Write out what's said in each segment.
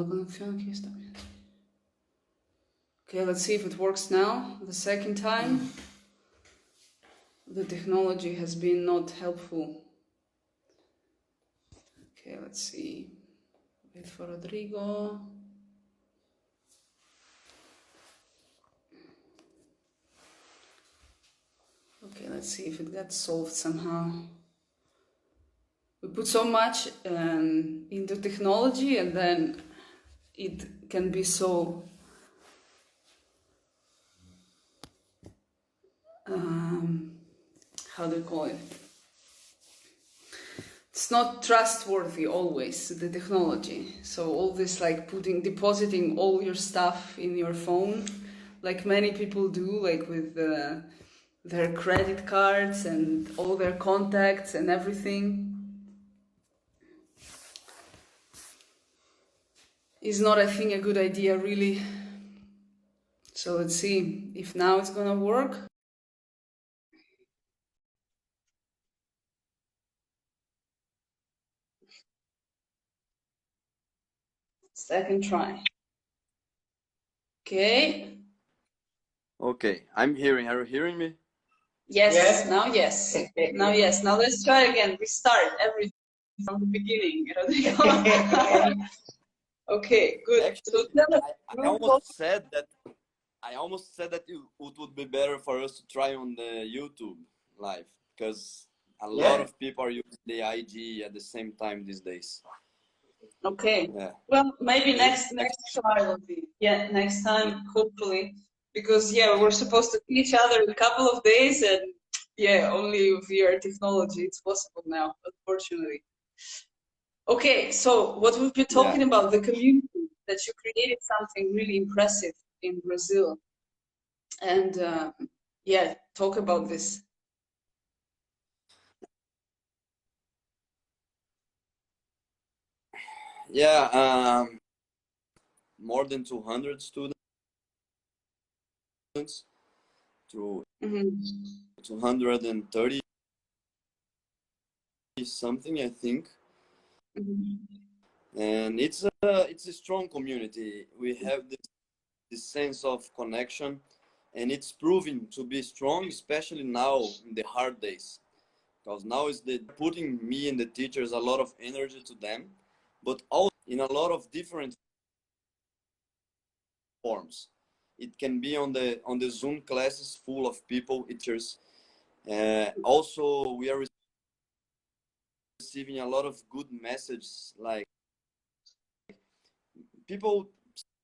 la connexione aquí está bien. Okay, let's see if it works now. The second time, the technology has been not helpful. Okay, let's see. Wait for Rodrigo. Okay, let's see if it got solved somehow. We put so much into technology, and then it can be so how do you call it? It's not trustworthy always, the technology. So all this like depositing all your stuff in your phone, like many people do, like with their credit cards and all their contacts and everything, is not, I think, a good idea really. So let's see if now it's gonna work. Second try. Okay. Okay, I'm hearing. Are you hearing me? Yes, yes. Now yes. Now yes. Now let's try again. We start everything from the beginning, Rodrigo. Okay, good. Actually, So I almost said that. I almost said that it would be better for us to try on the YouTube live because a lot of people are using the IG at the same time these days. okay. Yeah. Well, maybe next try will be next time, hopefully, because we're supposed to see each other in a couple of days, and only via technology it's possible now, unfortunately. Okay, so what we've been talking about, the community, that you created something really impressive in Brazil, and talk about this. Yeah, more than 200 students to 230 something, I think. And it's a strong community. We have this sense of connection, and it's proving to be strong, especially now in the hard days. Because now is putting me and the teachers a lot of energy to them, but also in a lot of different forms. It can be on the Zoom classes full of people, teachers. Also, we are receiving a lot of good messages. Like people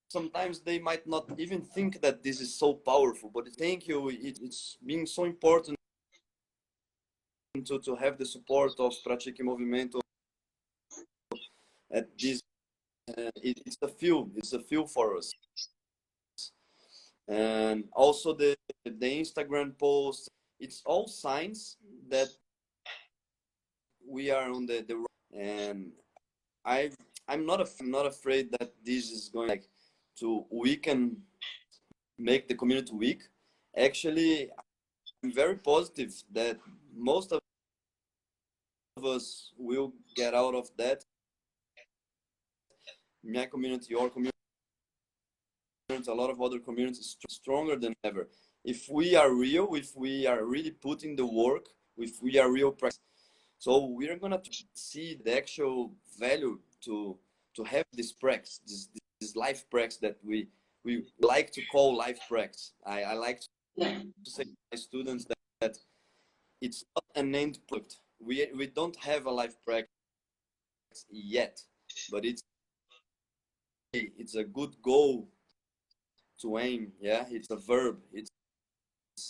sometimes they might not even think that this is so powerful, but thank you. It's being so important to have the support of Pratique Movimento at this. It's a fuel for us. And also the Instagram posts, it's all signs that we are on the and I'm not afraid that this is going to weaken, make the community weak. Actually, I'm very positive that most of us will get out of that. My community, your community, a lot of other communities stronger than ever. If we are real, if we are really putting the work, if we are real practice. So we are gonna see the actual value to have this practice, this life practice that we like to call life practice. I like to say to my students that it's not an end product. We don't have a life practice yet, but it's a good goal to aim. Yeah, it's a verb. It's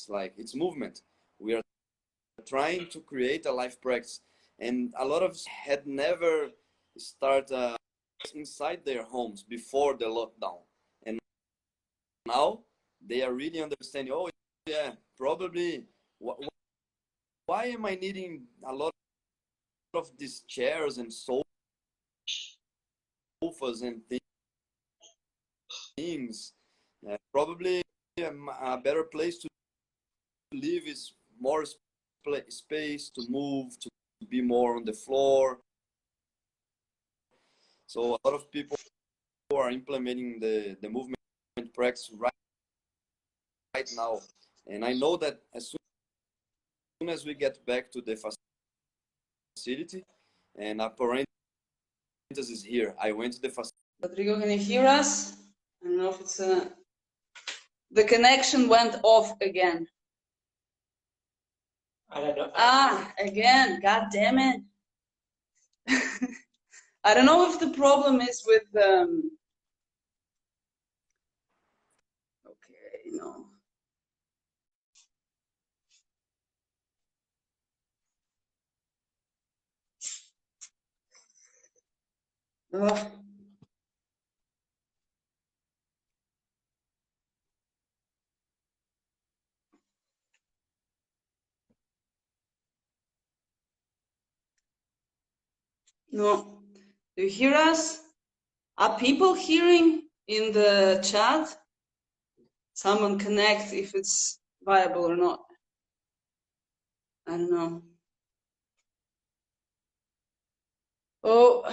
like it's movement. We are trying to create a life practice, and a lot of us had never start inside their homes before the lockdown, and now they are really understanding. Oh, yeah, probably. Why am I needing a lot of these chairs and sofas and things? Probably a better place to live is more space to move, to be more on the floor. So a lot of people people are implementing the movement practice right now. And I know that as soon as we get back to the facility, and a parenthesis is here, I went to the facility. Rodrigo, can you hear us? I don't know if it's the connection went off again. I don't know. Ah, again, god damn it. I don't know if the problem is with okay, no. Ugh. No. Do you hear us? Are people hearing in the chat? Someone connect if it's viable or not. I don't know. Oh,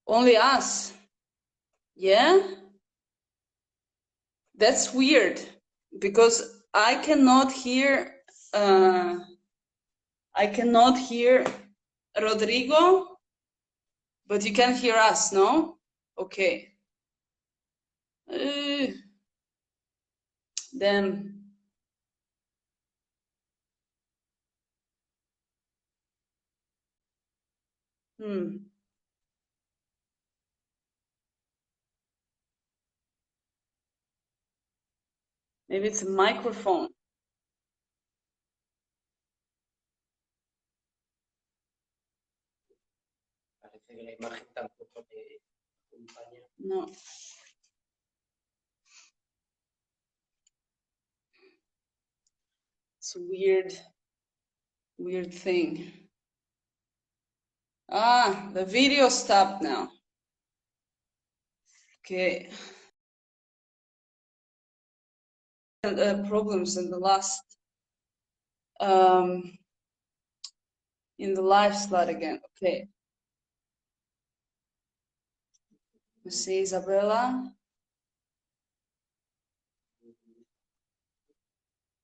only us. Yeah? That's weird because I cannot hear Rodrigo, but you can hear us, no? Okay. Then maybe it's a microphone. No. It's a weird thing. Ah, the video stopped now. Okay. Problems in the last in the live slot again. Okay. Let's see, Isabella.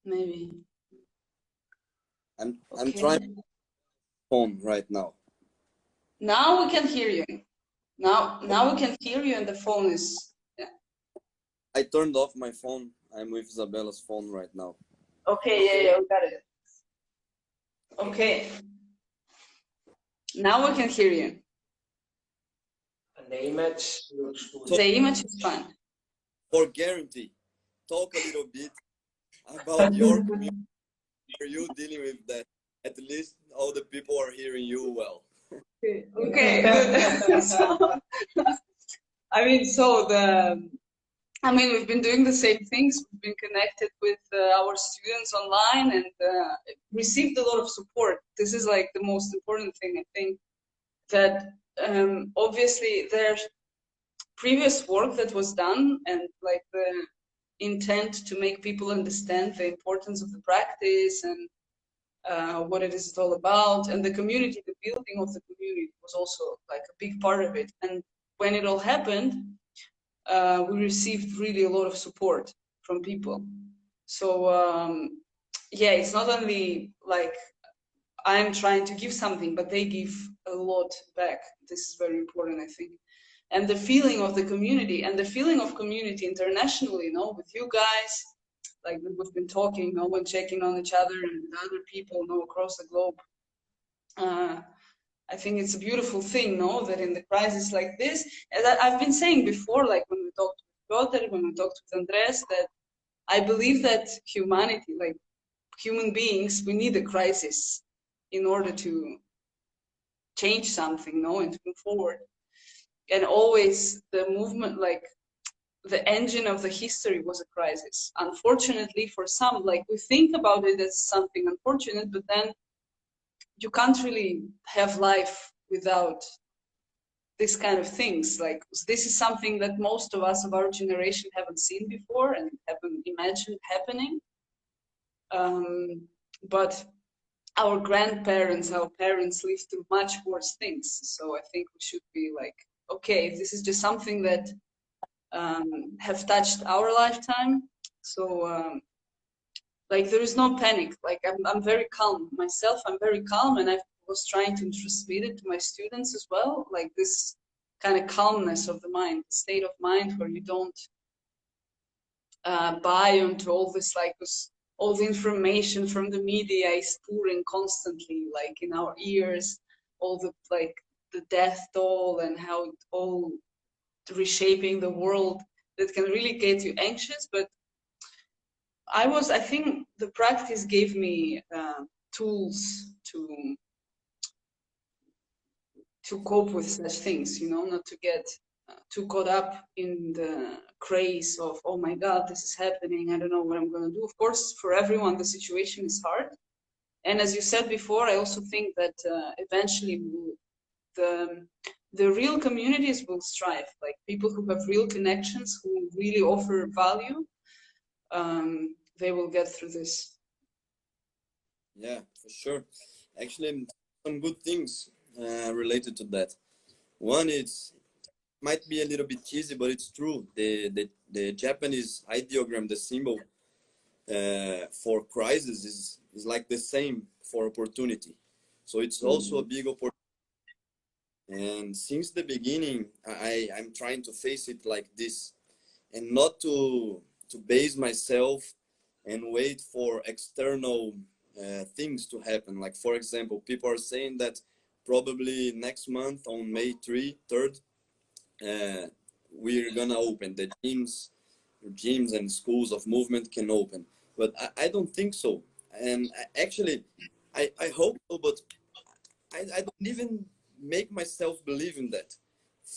Maybe. I'm trying phone right now. Now we can hear you. Now we can hear you, and the phone is. Yeah. I turned off my phone. I'm with Isabella's phone right now. Okay, yeah, we got it. Okay. Now we can hear you. And the image looks good. The image is fine. For guarantee, talk a little bit about your community. Are you dealing with that? At least all the people are hearing you well. Okay, good. We've been doing the same things. We've been connected with our students online and received a lot of support. This is like the most important thing, I think, that obviously there's previous work that was done and like the intent to make people understand the importance of the practice and what it is all about, and the community, the building of the community was also like a big part of it. And when it all happened, we received really a lot of support from people. So yeah, it's not only like I'm trying to give something, but they give a lot back. This is very important, I think. And the feeling of the community and the feeling of community internationally, with you guys, like we've been talking, and checking on each other and with other people, across the globe. I think it's a beautiful thing, that in the crisis like this, as I've been saying before, like when we talked with Piotr, when we talked with Andres, that I believe that humanity, like human beings, we need a crisis in order to change something, and to move forward. And always the movement, like the engine of the history was a crisis. Unfortunately for some, like we think about it as something unfortunate, but then you can't really have life without this kind of things. Like, this is something that most of us of our generation haven't seen before and haven't imagined happening. But our grandparents, our parents lived through much worse things. So I think we should be like, okay, this is just something that have touched our lifetime. So like, there is no panic. Like, I'm very calm myself. I'm very calm, and I was trying to transmit it to my students as well. Like, this kind of calmness of the mind, state of mind where you don't buy into all this, like, all the information from the media is pouring constantly, like, in our ears, all the, like, the death toll and how it all reshaping the world, that can really get you anxious. But I think the practice gave me tools to cope with such things, you know, not to get too caught up in the craze of, oh my God, this is happening, I don't know what I'm going to do. Of course, for everyone, the situation is hard. And as you said before, I also think that eventually the real communities will strive, like people who have real connections, who really offer value, they will get through this. Yeah, for sure. Actually, some good things related to that. One is, might be a little bit cheesy, but it's true. The Japanese ideogram, the symbol for crisis is like the same for opportunity. So it's also a big opportunity. And since the beginning, I'm trying to face it like this, and not to base myself and wait for external things to happen. Like, for example, people are saying that probably next month on May 3rd, we're gonna open the gyms and schools of movement can open. But I don't think so. And actually, I hope so, but I don't even make myself believe in that.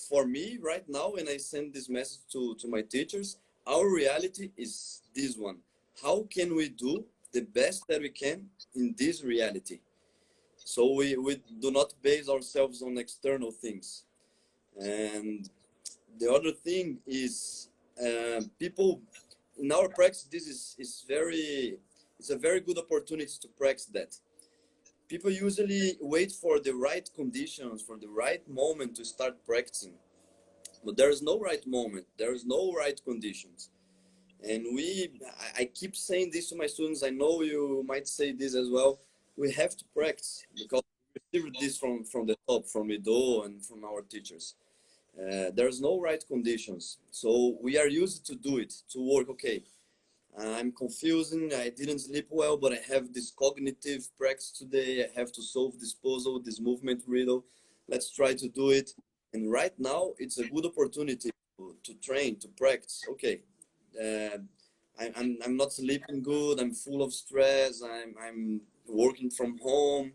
For me, right now, when I send this message to my teachers, our reality is this one. How can we do the best that we can in this reality? So we do not base ourselves on external things. And the other thing is, people in our practice, this is it's a very good opportunity to practice that. People usually wait for the right conditions, for the right moment to start practicing. But there is no right moment, there is no right conditions. And I keep saying this to my students. I know you might say this as well. We have to practice, because we received this from the top, from Ido and from our teachers. There's no right conditions. So we are used to do it, to work. Okay, I'm confusing, I didn't sleep well, but I have this cognitive practice today. I have to solve this puzzle, this movement riddle. Let's try to do it. And right now, it's a good opportunity to train, to practice. Okay, I'm not sleeping good. I'm full of stress. I'm working from home.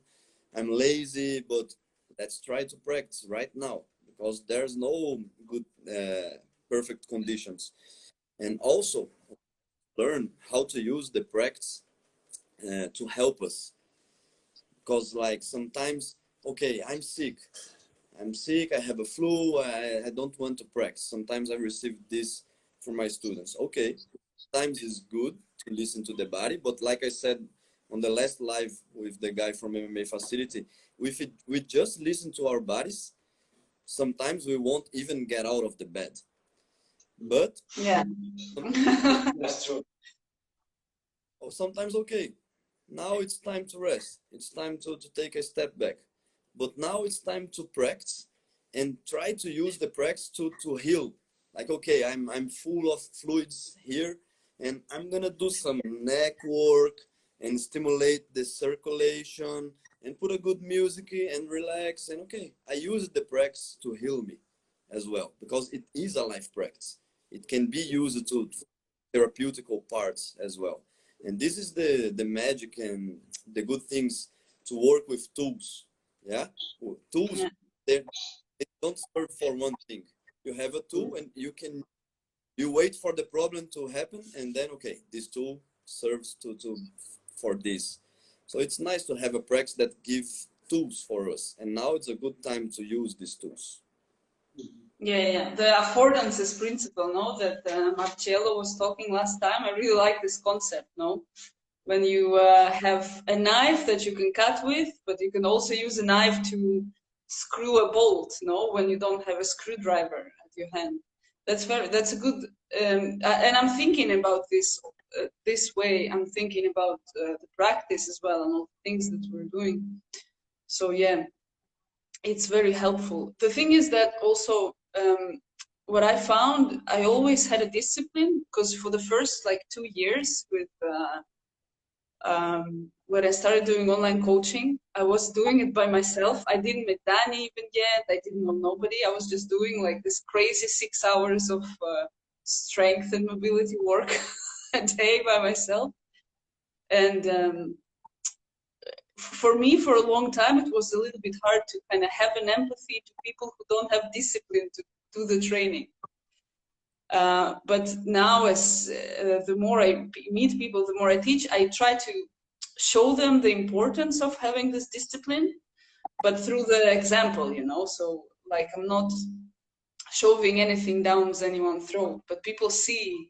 I'm lazy, but let's try to practice right now, because there's no good, perfect conditions. And also learn how to use the practice to help us. Because, like, sometimes, okay, I'm sick, I have a flu, I don't want to practice. Sometimes I receive this from my students. Okay, sometimes it's good to listen to the body, but like I said on the last live with the guy from MMA facility, if we just listen to our bodies, sometimes we won't even get out of the bed. But yeah, That's true. or sometimes, okay, now it's time to rest, it's time to take a step back, but now it's time to practice and try to use the practice to heal. Like, okay, I'm full of fluids here, and I'm gonna do some neck work and stimulate the circulation and put a good music and relax. And okay, I use the practice to heal me as well, because it is a life practice. It can be used to therapeutical parts as well. And this is the magic and the good things to work with tools. Yeah, tools, yeah. they don't serve for one thing. You have a tool and you wait for the problem to happen, and then okay, this tool serves to for this. So it's nice to have a practice that gives tools for us, and now it's a good time to use these tools. Yeah. The affordances principle, no, that Marcello was talking last time. I really like this concept, no? When you have a knife that you can cut with, but you can also use a knife to screw a bolt, no? When you don't have a screwdriver at your hand. That's a good, and I'm thinking about this way. I'm thinking about the practice as well and all the things that we're doing. So yeah, it's very helpful. The thing is that also what I found, I always had a discipline, because for the first like 2 years with when I started doing online coaching, I was doing it by myself. I didn't meet Danny even yet. I didn't know nobody. I was just doing like this crazy 6 hours of strength and mobility work a day by myself. And for me, for a long time, it was a little bit hard to kind of have an empathy to people who don't have discipline to do the training. But now, as the more I meet people, the more I teach, I try to show them the importance of having this discipline, but through the example, you know. So, like, I'm not shoving anything down anyone's throat, but people see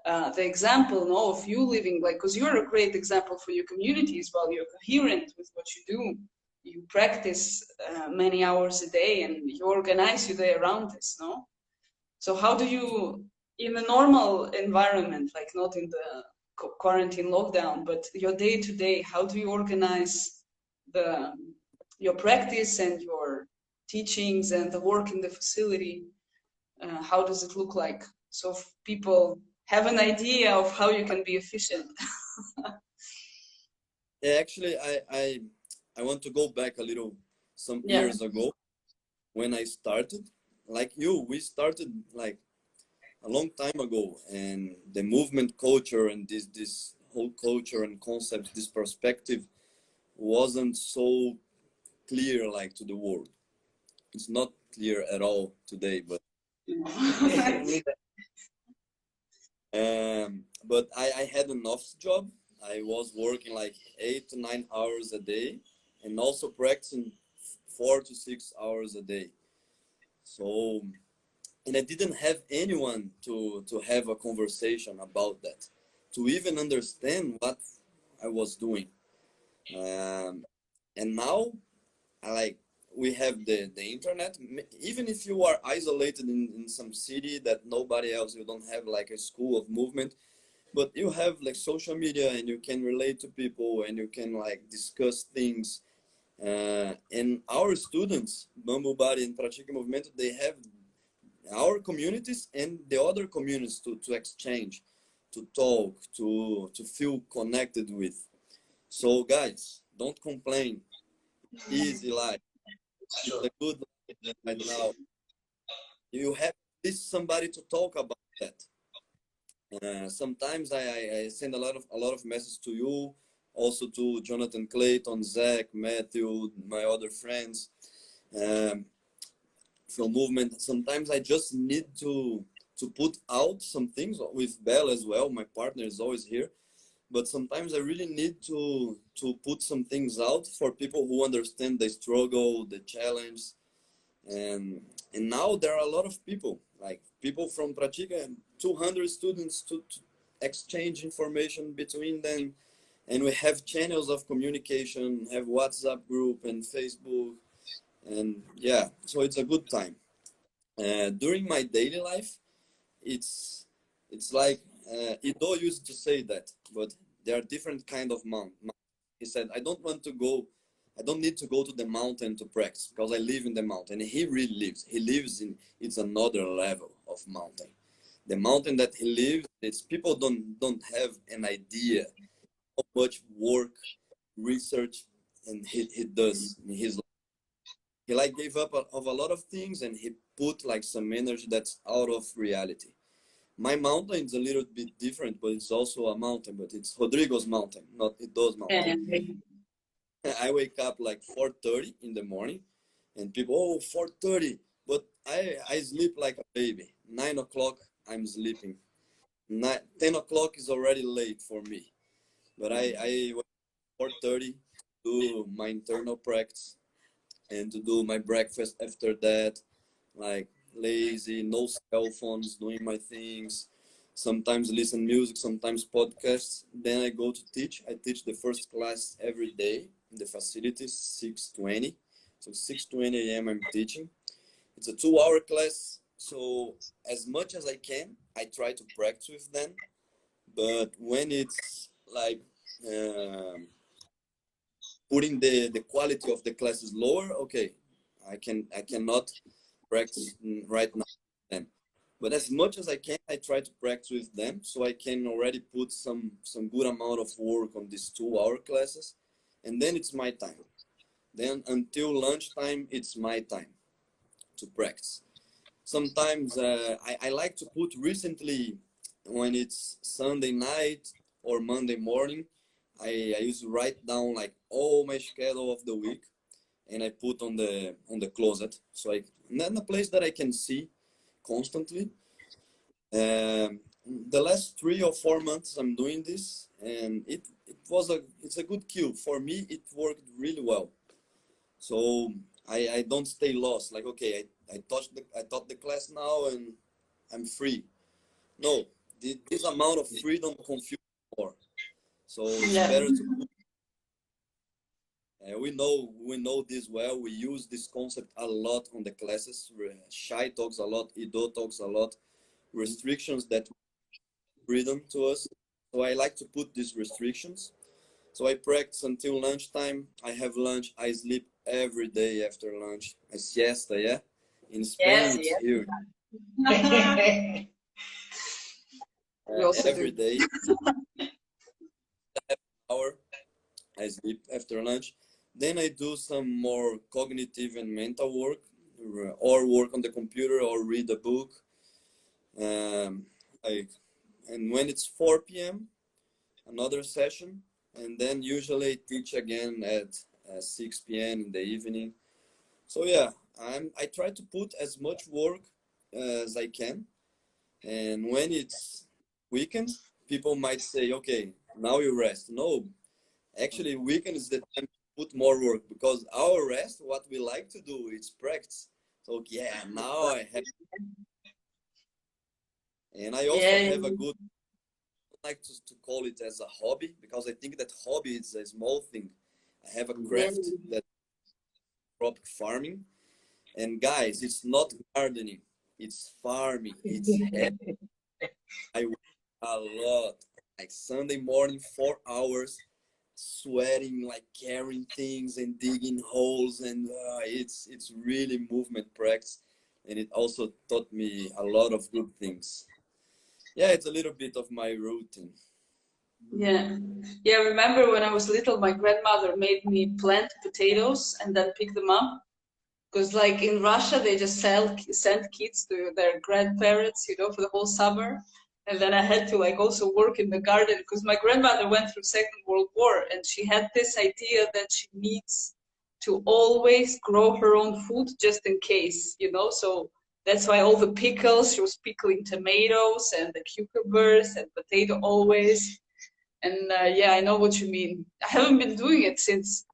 the example, no, of you living, like, because you're a great example for your community as well. You're coherent with what you do. You practice many hours a day, and you organize your day around this, no? So how do you, in a normal environment, like not in the quarantine lockdown, but your day to day, how do you organize your practice and your teachings and the work in the facility? How does it look like? So people have an idea of how you can be efficient. Yeah, actually, I want to go back a little some years ago when I started. Like you, we started like a long time ago, and the movement culture and this whole culture and concept, this perspective wasn't so clear like to the world. It's not clear at all today, but but I had an office job. I was working like 8 to 9 hours a day, and also practicing 4 to 6 hours a day. So, and I didn't have anyone to have a conversation about that, to even understand what I was doing. And now, I like we have the internet. Even if you are isolated in some city that nobody else, you don't have like a school of movement, but you have like social media, and you can relate to people, and you can like discuss things. And our students, Bamboo Body and Pratique Movimento, they have our communities and the other communities to exchange, to talk, to feel connected with. So guys, don't complain. Easy life. It's a good life right now. You have at least somebody to talk about that. Sometimes I send a lot of messages to you, also to Jonathan Clayton, Zach, Matthew, my other friends from movement. Sometimes I just need to put out some things with Belle as well. My partner is always here, but sometimes I really need to put some things out for people who understand the struggle, the challenge, and now there are a lot of people, like people from Pratica, 200 students to exchange information between them, and we have channels of communication, have WhatsApp group and Facebook, and yeah, so it's a good time. During my daily life, it's it's like Ido used to say that, but there are different kind of mountain. He said, I don't need to go to the mountain to practice because I live in the mountain. And he really lives. He lives in, it's another level of mountain. The mountain that he lives, it's people don't have an idea how much work, research, and he does in his life. He like gave up of a lot of things, and he put like some energy that's out of reality. My mountain is a little bit different, but it's also a mountain, but it's Rodrigo's mountain, not Ido's mountain. I wake up like 4:30 in the morning, and people, oh, 4:30, but I sleep like a baby. 9 o'clock, I'm sleeping. 10 o'clock is already late for me, but I wake up 4:30 to do my internal practice and to do my breakfast after that. Like lazy, no cell phones, doing my things. Sometimes listen music, sometimes podcasts. Then I go to teach. I teach the first class every day in the facility, 6:20. So 6:20 a.m. I'm teaching. It's a 2-hour class. So as much as I can, I try to practice with them. But when it's like putting the quality of the class is lower, okay, I cannot practice right now with them. But as much as I can, I try to practice with them so I can already put some good amount of work on these 2-hour classes, and then it's my time. Then until lunchtime, it's my time to practice. Sometimes I like to put recently when it's Sunday night or Monday morning, I used to write down like all my schedule of the week, and I put on the closet, so I in a place that I can see constantly. The last 3 or 4 months I'm doing this, and it's a good cue for me. It worked really well, so I don't stay lost. Like, okay, I taught the class now and I'm free. No, this amount of freedom confuses more. So it's Yeah. better to. We know this well. We use this concept a lot on the classes. Shai talks a lot. Ido talks a lot. Restrictions that freedom to us. So I like to put these restrictions. So I practice until lunchtime. I have lunch. I sleep every day after lunch. A siesta, yeah. In Spain, Yes, it's yes. huge. We also Every do. day, hour. I sleep after lunch. Then I do some more cognitive and mental work, or work on the computer, or read a book. Um, I, and when it's 4 p.m., another session, and then usually I teach again at 6 p.m. in the evening. So yeah, I try to put as much work as I can. And when it's weekend, people might say, okay, now you rest. No, actually, weekend is the time to put more work, because our rest, what we like to do, is practice. So yeah, now I have, and I also Yeah. have a good, I like to call it as a hobby, because I think that hobby is a small thing. I have a Yeah. craft that crop farming, and guys, it's not gardening, it's farming. It's heavy. I work a lot, like Sunday morning, 4 hours, sweating, like carrying things and digging holes, and it's really movement practice, and it also taught me a lot of good things. Yeah, it's a little bit of my routine. Yeah. Yeah, I remember when I was little, my grandmother made me plant potatoes and then pick them up. Because like in Russia, they just send kids to their grandparents, for the whole summer. And then I had to like also work in the garden because my grandmother went through Second World War and she had this idea that she needs to always grow her own food just in case. So that's why all the pickles, she was pickling tomatoes and the cucumbers and potato always. And yeah, I know what you mean. I haven't been doing it since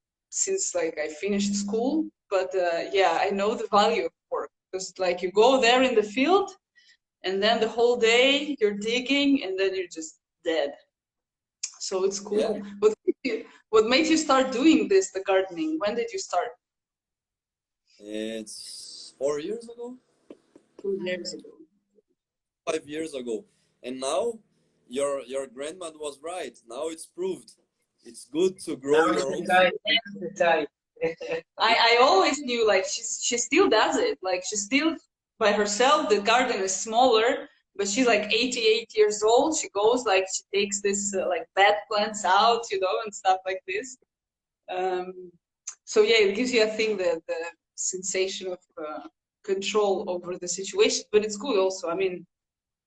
like I finished school, but yeah, I know the value of work because like you go there in the field, and then the whole day you're digging, and then you're just dead. So it's Yeah, cool. What made you start doing this, the gardening? When did you start? it's 4 years ago, 2 years ago. 5 years ago, and now your grandmother was right. Now it's proved. It's good to grow Now is your the own food. time. Now is the time. I always knew like she still does it. Like she's still by herself. The garden is smaller, but she's like 88 years old. She goes like she takes this like bad plants out, and stuff like this. Um, so yeah, it gives you, I think, the sensation of control over the situation. But it's good also. I mean,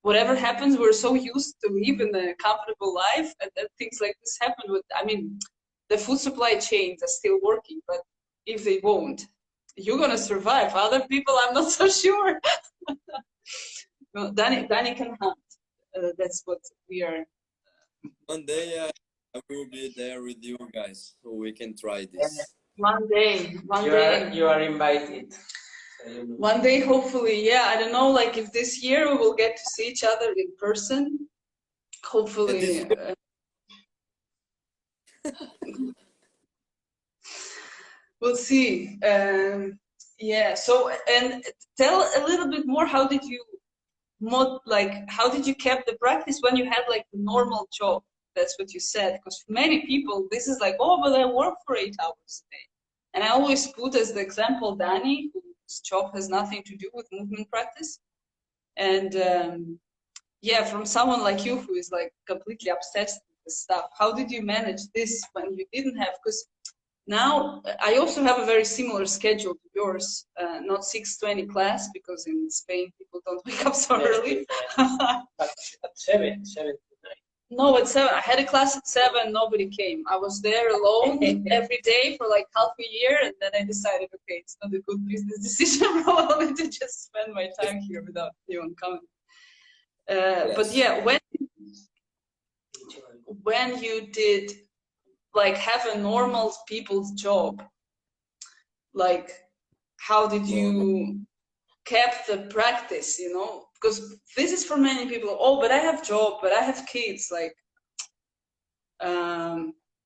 whatever happens, we're so used to living a comfortable life, and then things like this happen. I mean, the food supply chains are still working, but if they won't, you're gonna survive. Other people, I'm not so sure. No, Danny can hunt. That's what we are. One day I will be there with you guys, so we can try Yeah. this. One day, one You are day. you are invited. One day, hopefully, yeah. I don't know, like if this year we will get to see each other in person. Hopefully. We'll see. Yeah. So, and tell a little bit more. How did you how did you keep the practice when you had like the normal job? That's what you said. Because for many people, this is like, oh, but I work for 8 hours a day. And I always put as the example Danny, whose job has nothing to do with movement practice. And yeah, from someone like you who is like completely obsessed with this stuff, how did you manage this when you didn't have? Because now I also have a very similar schedule to yours, not 6:20 class, because in Spain people don't wake up so early. At 7 to 9. No, at 7. I had a class at 7, nobody came. I was there alone every day for like half a year, and then I decided, okay, it's not a good business decision probably to just spend my time here without anyone coming. Yes. But yeah, when you did like have a normal people's job, like how did you keep the practice, you know? Because this is for many people, oh, but I have job, but I have kids, like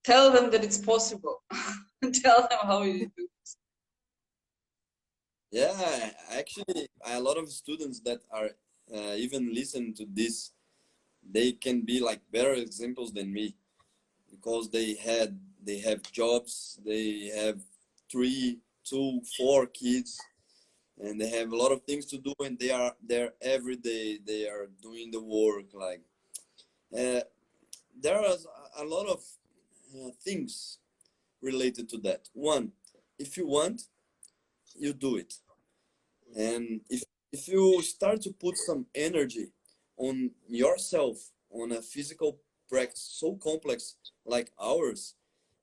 tell them that it's possible. Tell them how you do this. Yeah, actually, a lot of students that are even listen to this, they can be like better examples than me, because they have jobs, they have 3, 2, 4 kids, and they have a lot of things to do, and they are there every day. They are doing the work. Like there are a lot of things related to that. One, if you want, you do it, and if you start to put some energy on yourself, on a physical practice so complex like ours,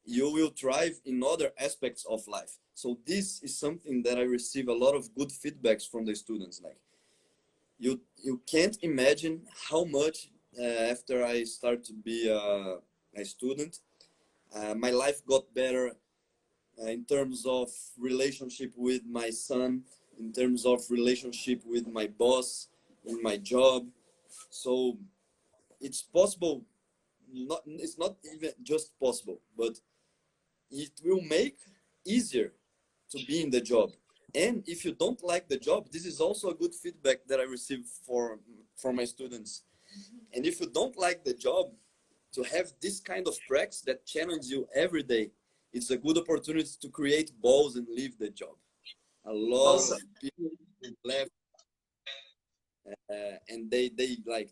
you will thrive in other aspects of life. So this is something that I receive a lot of good feedbacks from the students. Like you can't imagine how much after I start to be a student, my life got better in terms of relationship with my son, in terms of relationship with my boss, in my job. So it's possible. It's not even just possible, but it will make easier to be in the job. And if you don't like the job, this is also a good feedback that I receive from my students. And if you don't like the job, to have this kind of practice that challenges you every day, it's a good opportunity to create balls and leave the job. A lot of people left, and they like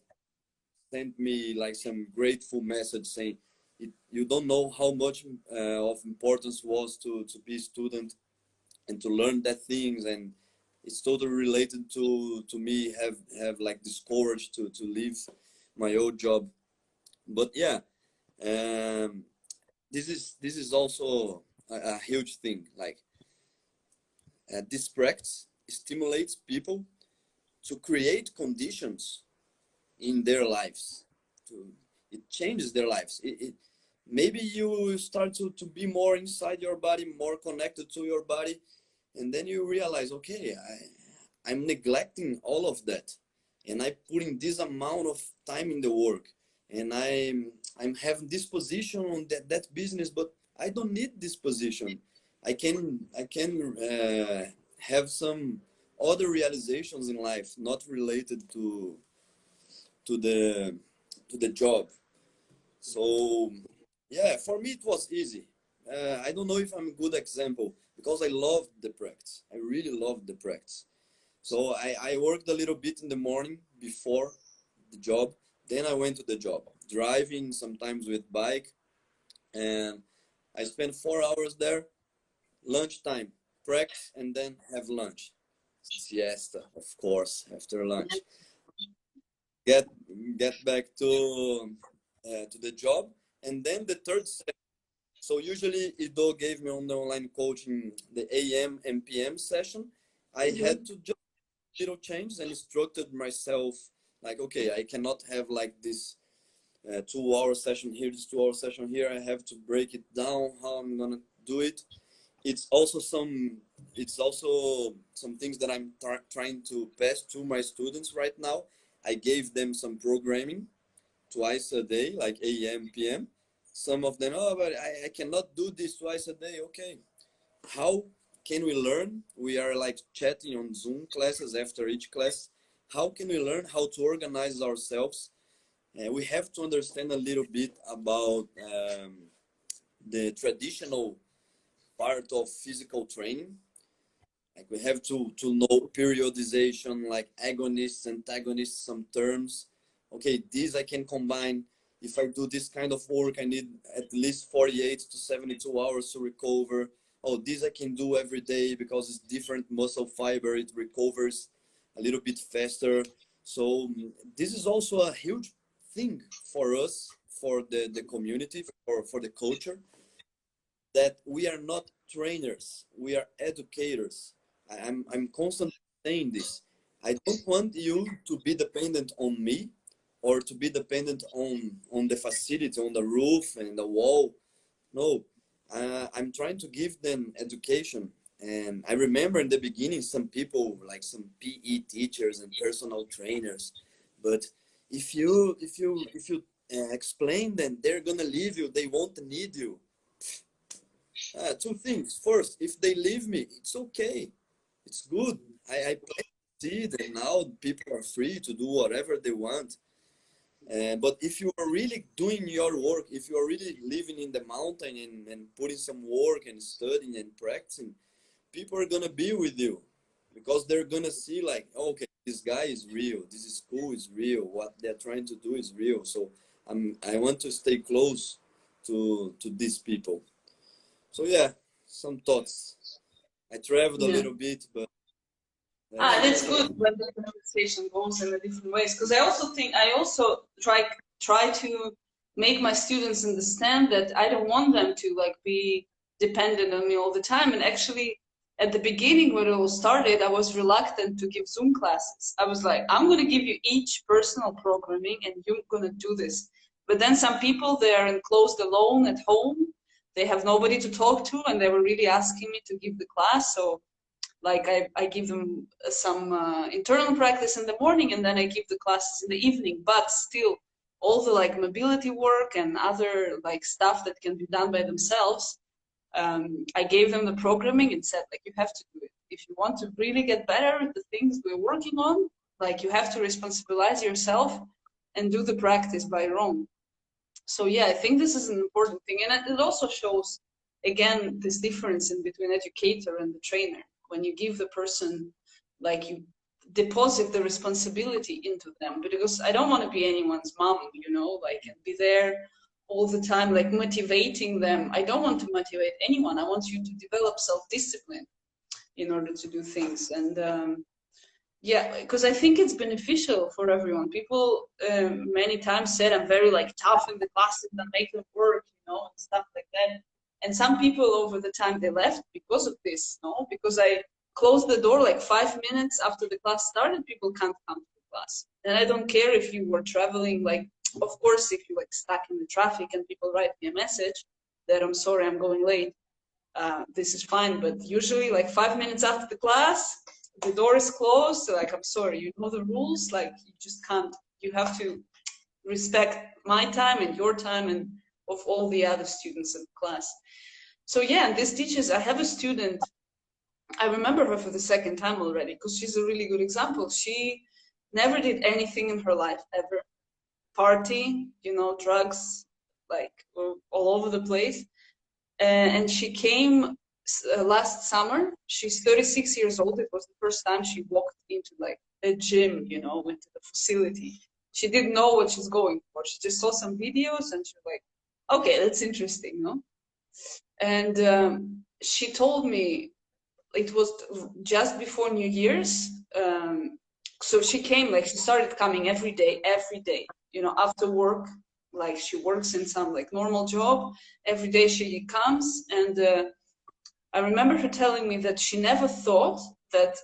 sent me like some grateful message saying, you don't know how much of importance was to be a student and to learn that things, and it's totally related to me have like this courage to leave my old job. But yeah, this is also a huge thing. Like this practice stimulates people to create conditions in their lives. It changes their lives. Maybe you start to be more inside your body, more connected to your body, and then you realize, okay, I'm neglecting all of that, and I'm putting this amount of time in the work, and I'm having this position on that business, but I don't need this position. I can have some other realizations in life not related to the job. So yeah, for me it was easy. I don't know if I'm a good example, because I loved the practice. I really loved the practice. So I worked a little bit in the morning before the job. Then I went to the job, driving, sometimes with bike. And I spent 4 hours there, lunchtime, practice, and then have lunch. Siesta, of course, after lunch. Get back to the job. And then the third session. So usually Ido gave me on the online coaching the AM and PM session. I had to just little changes and instructed myself like, okay, I cannot have like this 2-hour session here, this 2-hour session here. I have to break it down how I'm gonna do it. It's also some it's also some things that I'm trying to pass to my students right now. I gave them some programming twice a day, like AM, PM. Some of them, oh, but I cannot do this twice a day. Okay, how can we learn? We are like chatting on Zoom classes after each class. How can we learn how to organize ourselves? We have to understand a little bit about the traditional part of physical training. Like we have to know periodization, like agonists, antagonists, some terms. Okay, these I can combine. If I do this kind of work, I need at least 48 to 72 hours to recover. Oh, this I can do every day because it's different muscle fiber. It recovers a little bit faster. So this is also a huge thing for us, for the community, for the culture, that we are not trainers, we are educators. I'm constantly saying this. I don't want you to be dependent on me or to be dependent on the facility, on the roof and the wall. No, I'm trying to give them education. And I remember in the beginning, some people, like some PE teachers and personal trainers, but if you explain them, they're gonna leave you. They won't need you. Two things. First, if they leave me, it's okay. It's good. I planted the seed, and now people are free to do whatever they want. But if you are really doing your work, if you are really living in the mountain and putting some work and studying and practicing, people are gonna be with you because they're gonna see like, okay, this guy is real. This school is real. What they're trying to do is real. So I want to stay close to these people. So yeah, some thoughts. I traveled a little bit, but that's good when the conversation goes in a different ways. Because I also think I also try to make my students understand that I don't want them to like be dependent on me all the time. And actually, at the beginning when it all started, I was reluctant to give Zoom classes. I was like, I'm going to give you each personal programming, and you're going to do this. But then some people, they are enclosed alone at home. They have nobody to talk to, and they were really asking me to give the class. So like I give them some internal practice in the morning, and then I give the classes in the evening. But still, all the like mobility work and other like stuff that can be done by themselves, I gave them the programming and said, like, you have to do it. If you want to really get better at the things we're working on, like you have to responsibilize yourself and do the practice by your own. So yeah, I think this is an important thing. And it also shows, again, this difference in between educator and the trainer. When you give the person, like you deposit the responsibility into them, because I don't want to be anyone's mom, you know, like and be there all the time, like motivating them. I don't want to motivate anyone. I want you to develop self-discipline in order to do things. And yeah, because I think it's beneficial for everyone. People many times said I'm very like tough in the classes and make them work, you know, and stuff like that. And some people over the time they left because of this, no? Because I closed the door like 5 minutes after the class started, people can't come to the class. And I don't care if you were traveling, like, of course, if you like stuck in the traffic and people write me a message that I'm sorry, I'm going late, this is fine. But usually like 5 minutes after the class, the door is closed, so like, I'm sorry, you know the rules, like you just can't, you have to respect my time and your time and of all the other students in the class. So yeah, and this teaches, I have a student, I remember her for the second time already, because she's a really good example. She never did anything in her life, ever. Party, you know, drugs, like all over the place. And she came last summer. She's 36 years old. It was the first time she walked into like a gym, you know, into the facility. She didn't know what she's going for. She just saw some videos and she was like, okay, that's interesting, no? And she told me it was just before New Year's. So she came, like she started coming every day, you know, after work. Like she works in some like normal job. Every day she comes, and I remember her telling me that she never thought that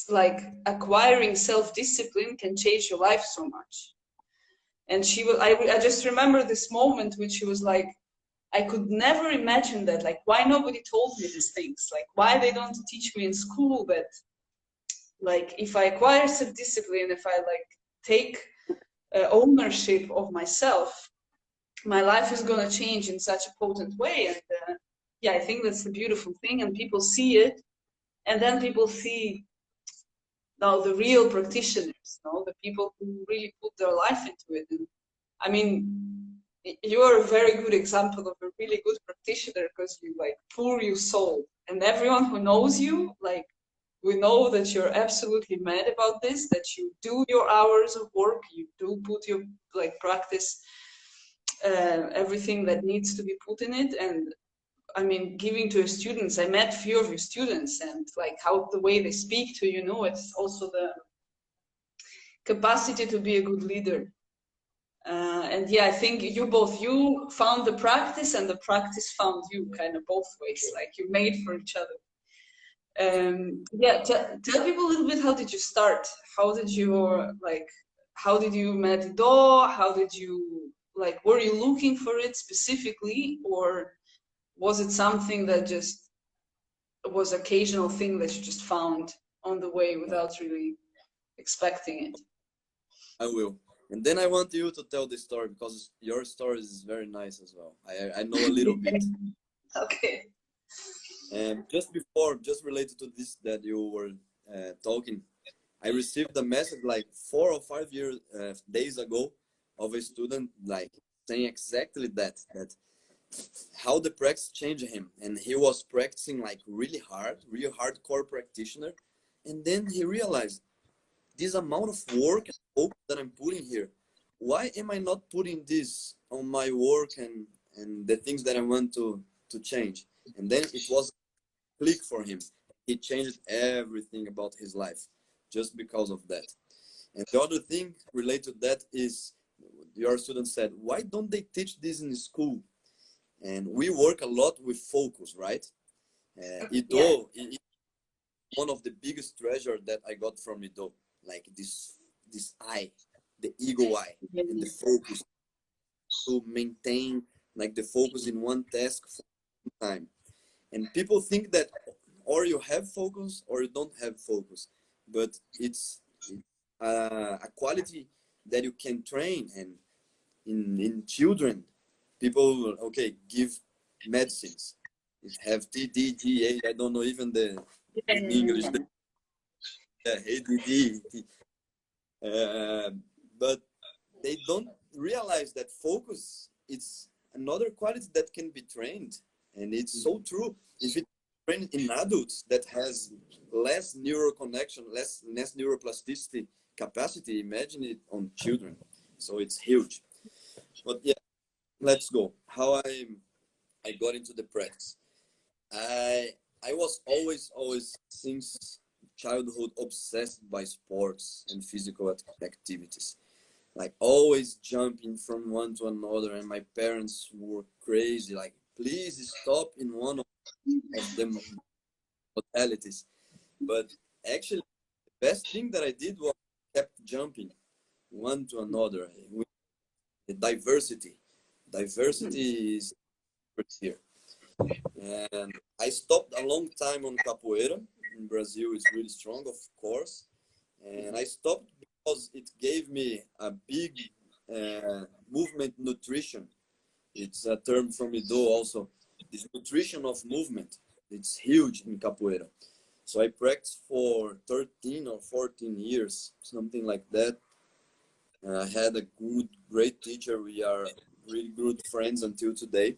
like acquiring self-discipline can change your life so much. And she was, I just remember this moment when she was like, I could never imagine that. Like, why nobody told me these things? Like, why they don't teach me in school that, like, if I acquire self-discipline, if I like take ownership of myself, my life is gonna change in such a potent way. And yeah, I think that's the beautiful thing, and people see it, and then people see now the real practitioners, the people who really put their life into it. And I mean, you are a very good example of a really good practitioner, because you like pour your soul, and everyone who knows you, like, we know that you're absolutely mad about this, that you do your hours of work, you do put your like practice everything that needs to be put in it. And I mean, giving to your students, I met few of your students, and like how the way they speak to you, it's also the capacity to be a good leader. And yeah, I think you found the practice, and the practice found you, kind of both ways, like you made for each other. Yeah, tell people a little bit, how did you start? How did you met Do? How did you, like, were you looking for it specifically, or was it something that just was occasional thing that you just found on the way without really expecting it? I will. And then I want you to tell the story, because your story is very nice as well. I know a little bit. Okay. And just related to this that you were talking, I received a message like 4 or 5 days ago of a student like saying exactly that how the practice changed him. And he was practicing like really hardcore practitioner. And then he realized, this amount of work and hope that I'm putting here, why am I not putting this on my work and the things that I want to change? And then it was a click for him. He changed everything about his life just because of that. And the other thing related to that is, your student said, why don't they teach this in school? And we work a lot with focus, right? Ido, one of the biggest treasure that I got from Ido, like this eye, the ego eye, and the focus, to maintain like the focus in one task for some time. And people think that or you have focus or you don't have focus, but it's a quality that you can train. And in children, people give medicines. It have TDGA. I don't know even the in English. ADD. But they don't realize that focus, it's another quality that can be trained. And it's so true. If it's trained in adults that has less neural connection, less neuroplasticity capacity, imagine it on children. So it's huge. But yeah, let's go. How I got into the practice. I was always since childhood obsessed by sports and physical activities, like always jumping from one to another. And my parents were crazy, like, please stop in one of them modalities. But actually, the best thing that I did was kept jumping one to another with the diversity. Diversity is here. And I stopped a long time on capoeira. In Brazil, it's really strong, of course. And I stopped because it gave me a big movement nutrition. It's a term from Ido also. This nutrition of movement, it's huge in capoeira. So I practiced for 13 or 14 years, something like that. I had a great teacher. We are really good friends until today.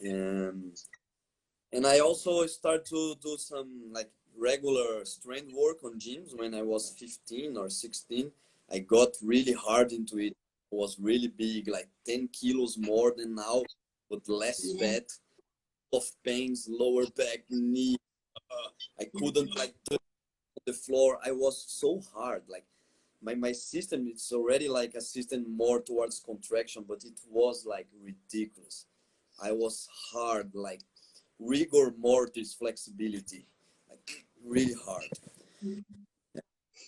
And I also started to do some like regular strength work on gyms when I was 15 or 16. I got really hard into it. I was really big, like 10 kilos more than now, but less fat, of pains, lower back, knee. I couldn't like touch the floor. I was so hard. Like my system, it's already like a system more towards contraction, but it was like ridiculous. I was hard, like rigor mortis flexibility, like really hard,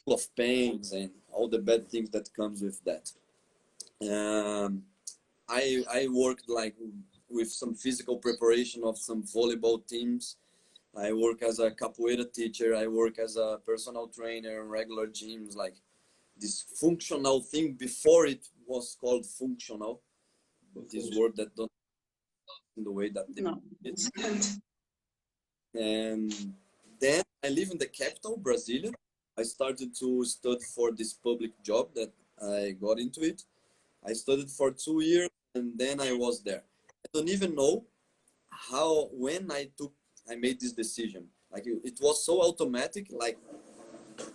full of pains and all the bad things that comes with that. I worked like with some physical preparation of some volleyball teams. I work as a capoeira teacher. I work as a personal trainer, regular gyms, like this functional thing before it was called functional. This word that don't in the way that they No. it. And then I live in the capital, Brasilia. I started to study for this public job that I got into it. I studied for 2 years and then I was there. I don't even know when I made this decision. Like it was so automatic, like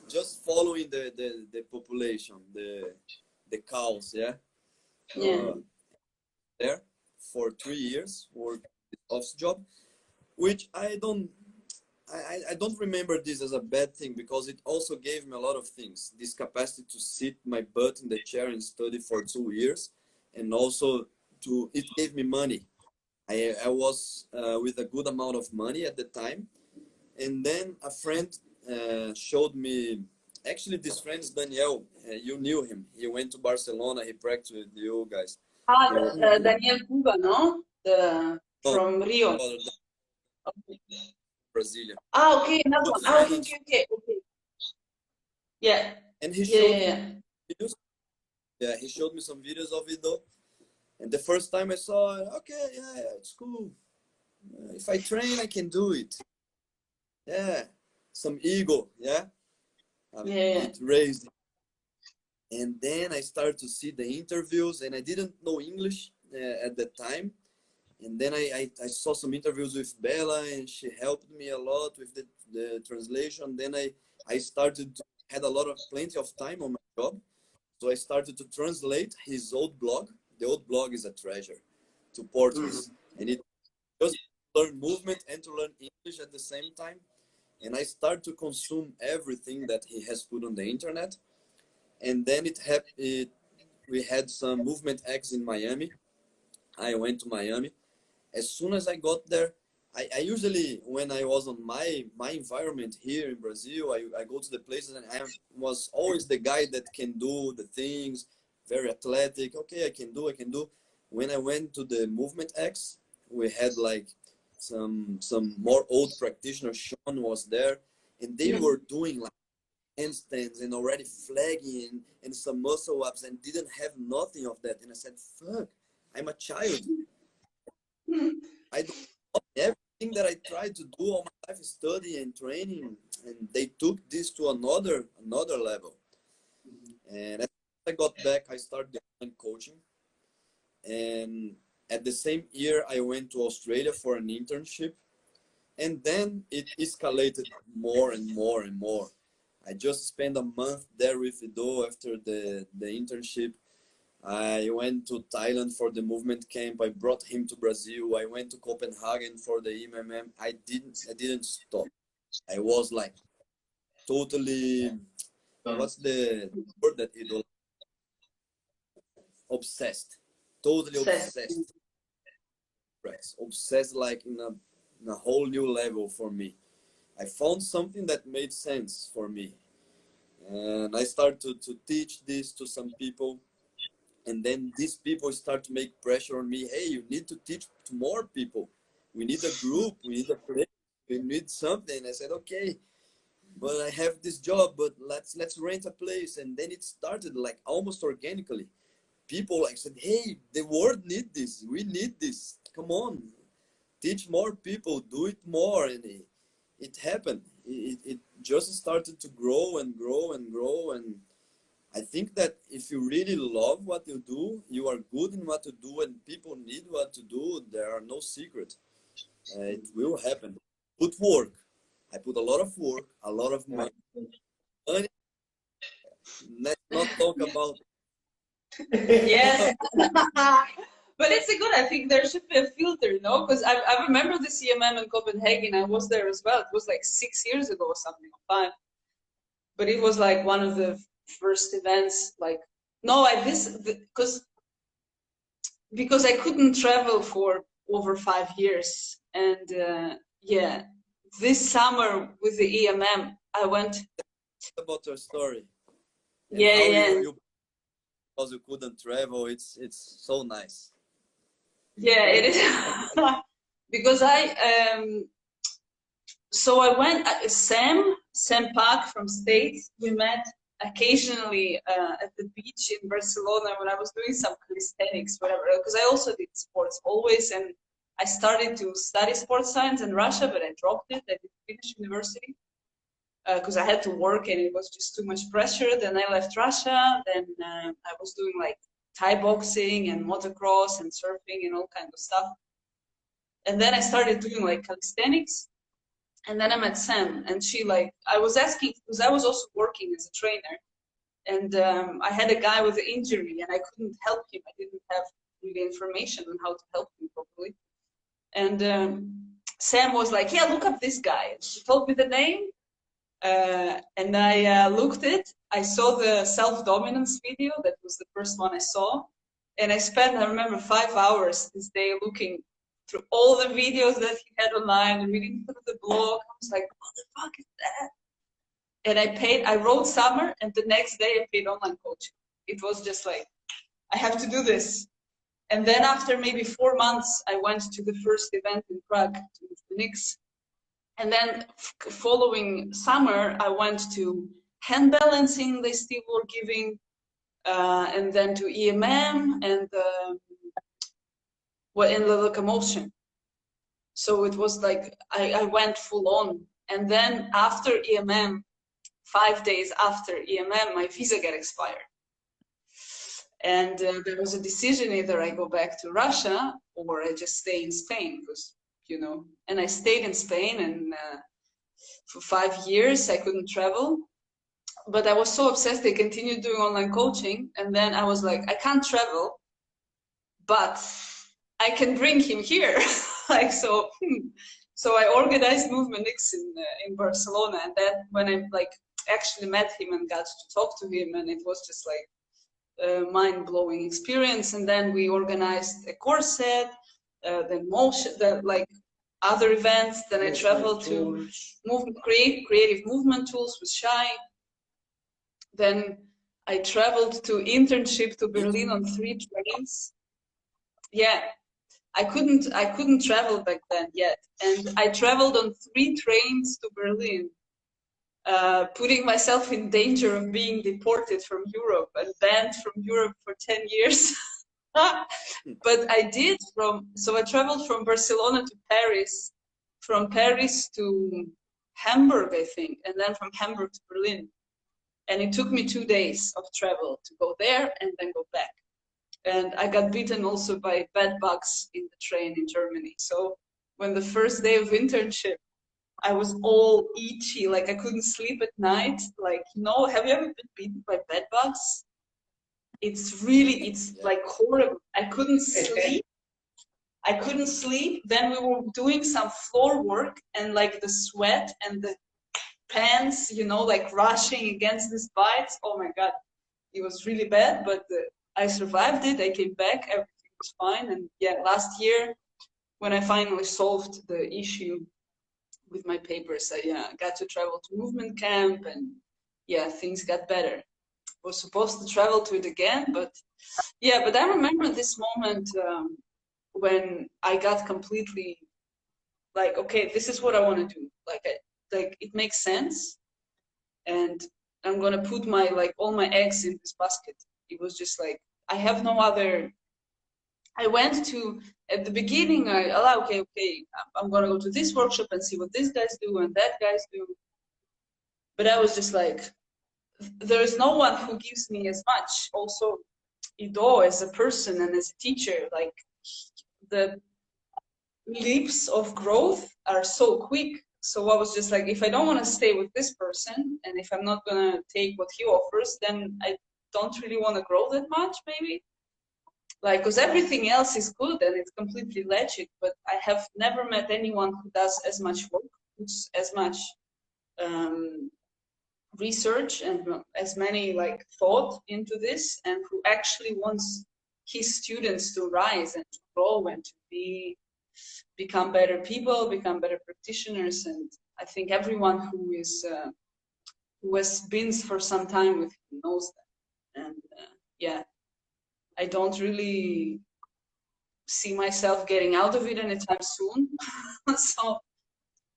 just following the population, the cows, yeah. Yeah. There for 3 years, work office job, which I don't remember this as a bad thing because it also gave me a lot of things. This capacity to sit my butt in the chair and study for 2 years, and also it gave me money. I was with a good amount of money at the time, and then a friend showed me. Actually, this friend is Daniel. You knew him. He went to Barcelona. He practiced with you guys. Daniel Cuba, no? From Rio. Brazilian. Okay, another one. Okay. Yeah. And he showed me videos. Yeah, he showed me some videos of it though. And the first time I saw it, okay, yeah, it's cool. If I train, I can do it. Yeah, some ego, yeah. It raised. And then I started to see the interviews, and I didn't know English at that time. And then I saw some interviews with Bella, and she helped me a lot with the translation. Then I started to had plenty of time on my job. So I started to translate his old blog. The old blog is a treasure to Portuguese. And it just learn movement and to learn English at the same time. And I started to consume everything that he has put on the internet. And then we had some Movement X in Miami. I went to Miami. As soon as I got there, I usually, when I was on my environment here in Brazil, I go to the places and I was always the guy that can do the things, very athletic. Okay, I can do. When I went to the Movement X, we had like some more old practitioners. Sean was there, and they were doing like handstands and already flagging and some muscle ups and didn't have nothing of that. And I said, fuck, I'm a child. I don't everything that I tried to do all my life, study and training, and they took this to another level. And as I got back, I started doing coaching. And at the same year, I went to Australia for an internship. And then it escalated more and more and more. I just spent a month there with Ido after the internship. I went to Thailand for the movement camp. I brought him to Brazil. I went to Copenhagen for the EMMM. I didn't stop. I was like totally, what's the word that Ido? Obsessed. Totally obsessed. Right. Obsessed like in a whole new level for me. I found something that made sense for me. And I started to teach this to some people. And then these people start to make pressure on me. Hey, you need to teach to more people. We need a group. We need a place. We need something. I said, okay, but I have this job, but let's rent a place. And then it started like almost organically. People like said, hey, the world need this. We need this. Come on, teach more people, do it more. And it happened. It just started to grow and grow and grow. And I think that if you really love what you do, you are good in what you do, and people need what to do, there are no secrets. It will happen. Put work. I put a lot of work, a lot of money. Let's not talk about. Yes. But it's a good, I think there should be a filter, because I remember the CMM in Copenhagen. I was there as well. It was like 6 years ago or something, 5. But it was like one of the first events, like, no, because I couldn't travel for over 5 years. And yeah, this summer with the EMM, I went. About your story. Yeah. Because you couldn't travel, it's so nice. Yeah, it is. Because so I went, Sam Park from States, we met occasionally at the beach in Barcelona when I was doing some calisthenics, whatever, because I also did sports always, and I started to study sports science in Russia, but I dropped it. I didn't finish university because I had to work and it was just too much pressure. Then I left Russia, then I was doing like Thai boxing and motocross and surfing and all kind of stuff. And then I started doing like calisthenics. And then I met Sam, and she like, I was asking, because I was also working as a trainer, and I had a guy with an injury, and I couldn't help him. I didn't have really information on how to help him properly. And Sam was like, yeah, look up this guy. She told me the name, and I looked it. I saw the self-dominance video. That was the first one I saw. And I spent, I remember, 5 hours this day looking through all the videos that he had online, reading through the blog. I was like, what the fuck is that? And I wrote summer, and the next day I paid online coaching. It was just like, I have to do this. And then after maybe 4 months, I went to the first event in Prague, to the Knicks. And then following summer, I went to hand balancing, they still were giving, and then to EMM and in the locomotion. So it was like, I went full on. And then after EMM, 5 days after EMM, my visa got expired. And there was a decision, either I go back to Russia or I just stay in Spain, because, you know, and I stayed in Spain, and for 5 years I couldn't travel. But I was so obsessed, I continued doing online coaching. And then I was like, I can't travel, but I can bring him here. Like, so I organized Movement X in Barcelona. And then when I like actually met him and got to talk to him, and it was just like a mind-blowing experience. And then we organized a course set, then motion, like other events. Then I traveled to creative movement tools with Shai. Then I traveled to internship to Berlin on 3 trains. Yeah, I couldn't travel back then yet, and I traveled on 3 trains to Berlin, putting myself in danger of being deported from Europe and banned from Europe for 10 years. But I did so I traveled from Barcelona to Paris, from Paris to Hamburg, I think, and then from Hamburg to Berlin. And it took me 2 days of travel to go there and then go back. And I got bitten also by bed bugs in the train in Germany. So when the first day of internship, I was all itchy, like I couldn't sleep at night. Like, you know, have you ever been bitten by bed bugs? It's like horrible. I couldn't sleep. Then we were doing some floor work, and like the sweat and the pants, you know, like rushing against these bites. Oh my God, it was really bad, but I survived it. I came back, everything was fine. And yeah, last year, when I finally solved the issue with my papers, I got to travel to movement camp, and yeah, things got better. Was supposed to travel to it again, but I remember this moment when I got completely like, okay, this is what I want to do. Like it makes sense, and I'm gonna put my all my eggs in this basket. It was just like, I have no other. I went to, at the beginning, okay, I'm gonna go to this workshop and see what these guys do and that guys do. But I was just like, there is no one who gives me as much. Also, Ido as a person and as a teacher, like the leaps of growth are so quick. So I was just like, if I don't want to stay with this person, and if I'm not gonna take what he offers, then I don't really want to grow that much, maybe. Like, because everything else is good and it's completely legit, but I have never met anyone who does as much work, puts as much research and as many like thought into this, and who actually wants his students to rise and to grow and to become better people, become better practitioners. And I think everyone who has been for some time with him knows that. And yeah, I don't really see myself getting out of it anytime soon. So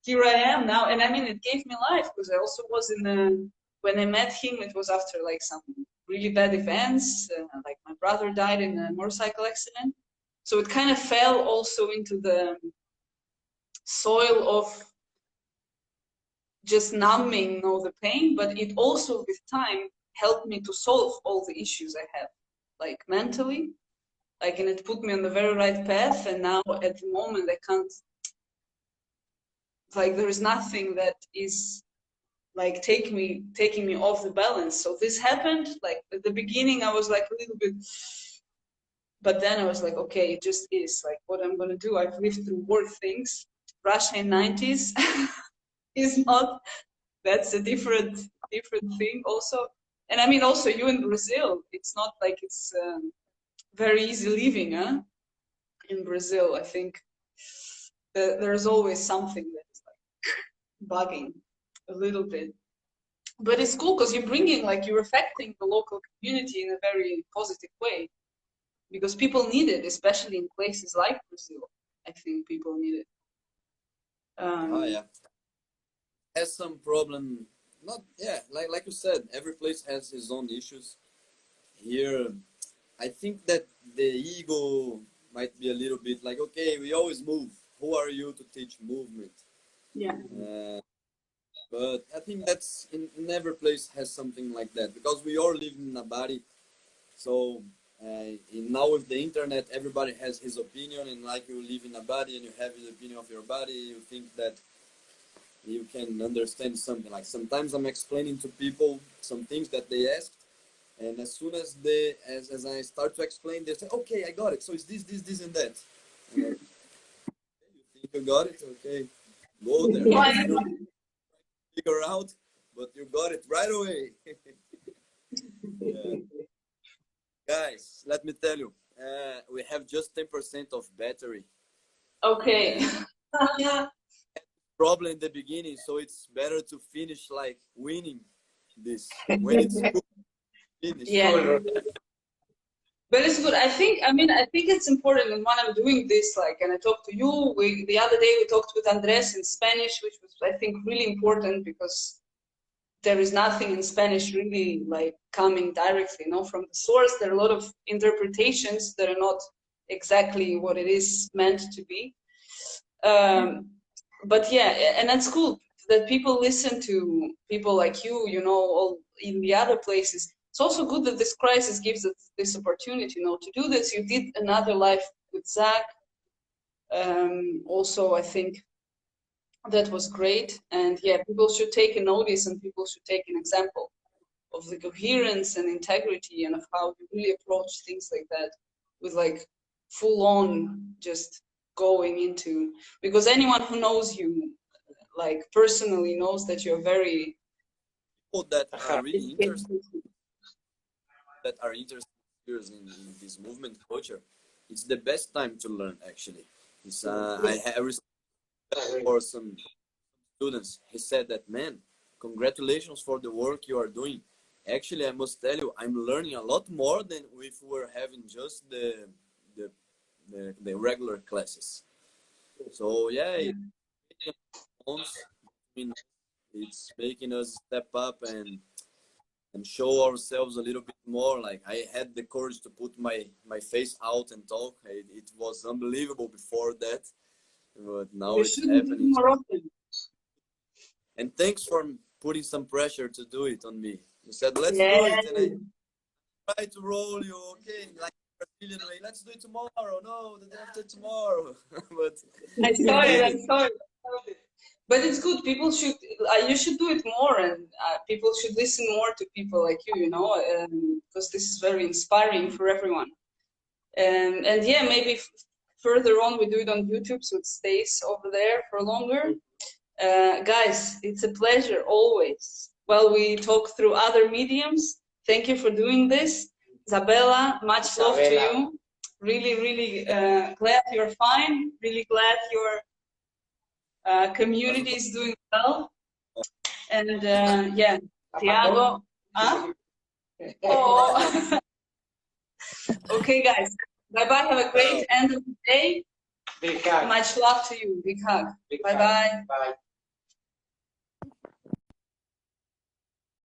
here I am now, and I mean, it gave me life because I also was when I met him, it was after like some really bad events, like my brother died in a motorcycle accident. So it kind of fell also into the soil of just numbing all the pain, but it also with time helped me to solve all the issues I have, like mentally, like, and it put me on the very right path. And now at the moment I can't, like, there is nothing that is like taking me off the balance. So this happened, like at the beginning I was like a little bit, but then I was like, okay, it just is like what I'm gonna do. I've lived through worse things. Russia in 90s is not, that's a different thing also. And I mean, also you in Brazil, it's not like it's very easy living, huh? In Brazil, I think there's always something that's like bugging a little bit. But it's cool because you're bringing, like, you're affecting the local community in a very positive way, because people need it, especially in places like Brazil. I think people need it. Oh yeah, has some problem. Not like you said, every place has his own issues. Here, I think that the ego might be a little bit like, okay, we always move. Who are you to teach movement? Yeah. But I think that's in every place has something like that, because we all live in a body. So now with the internet, everybody has his opinion, and like you live in a body and you have the opinion of your body, you think that you can understand something. Like sometimes I'm explaining to people some things that they asked, and as soon as as I start to explain, they say, okay, I got it. So it's this and that. And like, you think you got it? Okay, go there. Figure out, but you got it right away. Yeah. Guys, let me tell you, we have just 10% of battery. Okay. Problem in the beginning, so it's better to finish like winning this when it's good. Finish. Yeah. But it's good. I think it's important. And when I'm doing this, like, and I talked to you, the other day we talked with Andres in Spanish, which was, I think, really important, because there is nothing in Spanish really like coming directly, from the source. There are a lot of interpretations that are not exactly what it is meant to be. But yeah, and that's cool that people listen to people like you, all in the other places. It's also good that this crisis gives us this opportunity, to do this. You did another live with Zach. Also, I think that was great. And yeah, people should take a notice, and people should take an example of the coherence and integrity, and of how you really approach things like that with like full on just going into, because anyone who knows you like personally knows that you're very People that are really interested, in this movement culture, it's the best time to learn. Actually, it's I have for some students. He said that, man, congratulations for the work you are doing. Actually, I must tell you, I'm learning a lot more than if we were having just the regular classes. So yeah, it's making us step up and show ourselves a little bit more. Like I had the courage to put my face out and talk. It was unbelievable before that, but now it's happening. And thanks for putting some pressure to do it on me. You said, let's do it, and I tried to roll you, okay, like Brazilian way, let's do it tomorrow. No, the day after tomorrow. But I saw it. But it's good. People should, you should do it more, and people should listen more to people like you, because this is very inspiring for everyone. And yeah, maybe further on we do it on YouTube, so it stays over there for longer. Guys, it's a pleasure always. Well, we talk through other mediums. Thank you for doing this. Isabella, much love to you. Really, really glad you're fine. Really glad your community is doing well. And yeah, Thiago. Huh? Oh. Okay, guys. Bye bye. Have a great end of the day. Big hug. Much love to you. Big hug. Big Bye hug. bye. Bye.